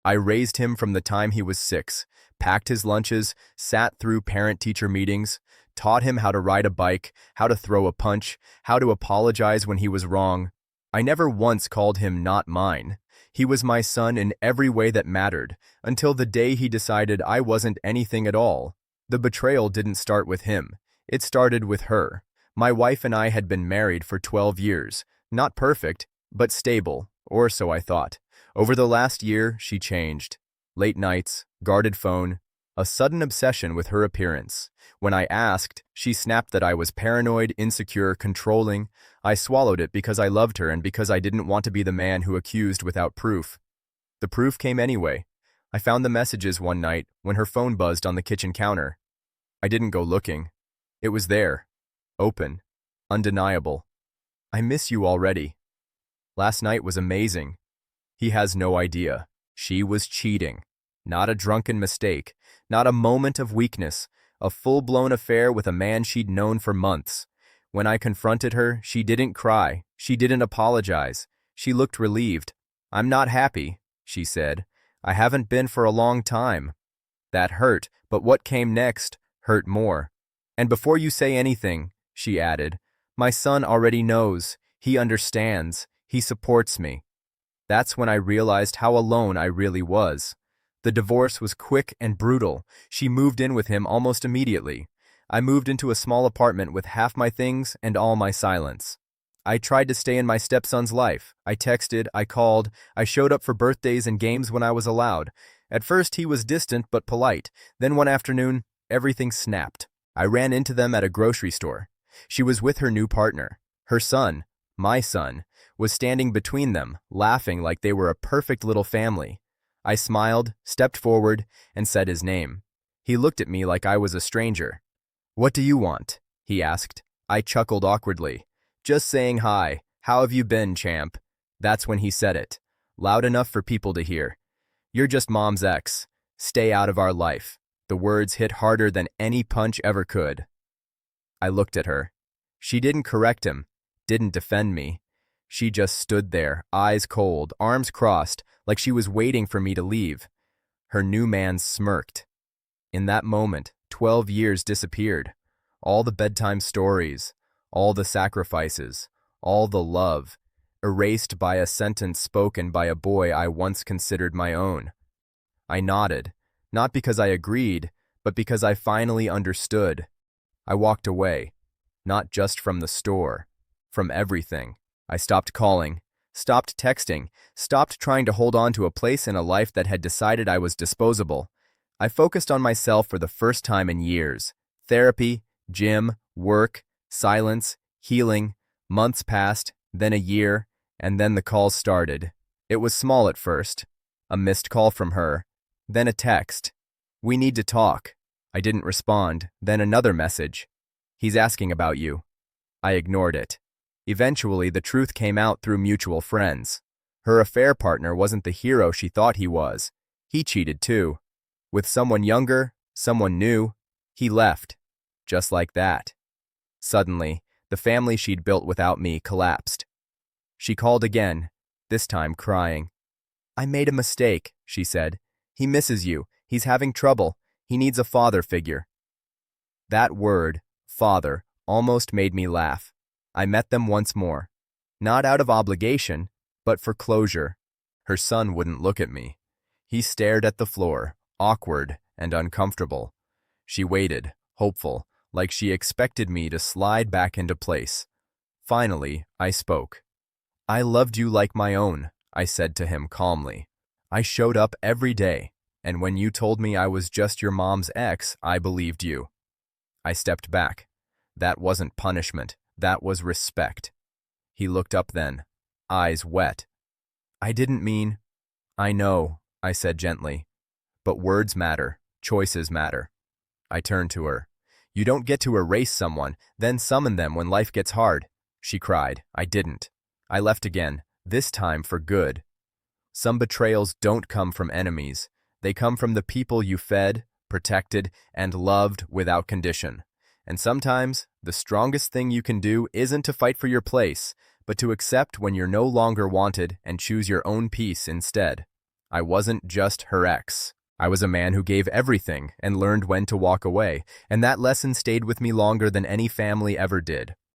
I raised him from the time he was 6, packed his lunches, sat through parent-teacher meetings, taught him how to ride a bike, how to throw a punch, how to apologize when he was wrong. I never once called him not mine. He was my son in every way that mattered, until the day he decided I wasn't anything at all. The betrayal didn't start with him. It started with her. My wife and I had been married for 12 years. Not perfect, but stable, or so I thought. Over the last year, she changed. Late nights, guarded phone, a sudden obsession with her appearance. When I asked, she snapped that I was paranoid, insecure, controlling. I swallowed it because I loved her and because I didn't want to be the man who accused without proof. The proof came anyway. I found the messages one night when her phone buzzed on the kitchen counter. I didn't go looking. It was there. Open. Undeniable. I miss you already. Last night was amazing. He has no idea. She was cheating. Not a drunken mistake. Not a moment of weakness. A full-blown affair with a man she'd known for months. When I confronted her, she didn't cry. She didn't apologize. She looked relieved. "I'm not happy," she said. "I haven't been for a long time." That hurt, but what came next hurt more. "And before you say anything," she added, "my son already knows. He understands. He supports me." That's when I realized how alone I really was. The divorce was quick and brutal. She moved in with him almost immediately. I moved into a small apartment with half my things and all my silence. I tried to stay in my stepson's life. I texted, I called, I showed up for birthdays and games when I was allowed. At first he was distant but polite. Then one afternoon, everything snapped. I ran into them at a grocery store. She was with her new partner. Her son, my son, was standing between them, laughing like they were a perfect little family. I smiled, stepped forward, and said his name. He looked at me like I was a stranger. "What do you want?" he asked. I chuckled awkwardly. "Just saying hi. How have you been, champ?" That's when he said it, loud enough for people to hear. "You're just mom's ex. Stay out of our life." The words hit harder than any punch ever could. I looked at her. She didn't correct him, didn't defend me. She just stood there, eyes cold, arms crossed, like she was waiting for me to leave. Her new man smirked. In that moment, 12 years disappeared. All the bedtime stories, all the sacrifices, all the love, erased by a sentence spoken by a boy I once considered my own. I nodded, not because I agreed, but because I finally understood. I walked away, not just from the store, from everything. I stopped calling, stopped texting, stopped trying to hold on to a place in a life that had decided I was disposable. I focused on myself for the first time in years. Therapy, gym, work, silence, healing. Months passed, then a year, and then the calls started. It was small at first. A missed call from her, then a text. "We need to talk." I didn't respond, then another message. "He's asking about you." I ignored it. Eventually, the truth came out through mutual friends. Her affair partner wasn't the hero she thought he was. He cheated too. With someone younger, someone new. He left. Just like that. Suddenly, the family she'd built without me collapsed. She called again, this time crying. "I made a mistake," she said. "He misses you. He's having trouble. He needs a father figure." That word, father, almost made me laugh. I met them once more. Not out of obligation, but for closure. Her son wouldn't look at me. He stared at the floor, awkward and uncomfortable. She waited, hopeful, like she expected me to slide back into place. Finally, I spoke. "I loved you like my own," I said to him calmly. "I showed up every day, and when you told me I was just your mom's ex, I believed you." I stepped back. That wasn't punishment. That was respect. He looked up then, eyes wet. "I didn't mean—" "I know," I said gently. "But words matter. Choices matter." I turned to her. "You don't get to erase someone, then summon them when life gets hard," she cried. I didn't. I left again, this time for good. Some betrayals don't come from enemies. They come from the people you fed, protected, and loved without condition. And sometimes, the strongest thing you can do isn't to fight for your place, but to accept when you're no longer wanted and choose your own peace instead. I wasn't just her ex. I was a man who gave everything and learned when to walk away, and that lesson stayed with me longer than any family ever did.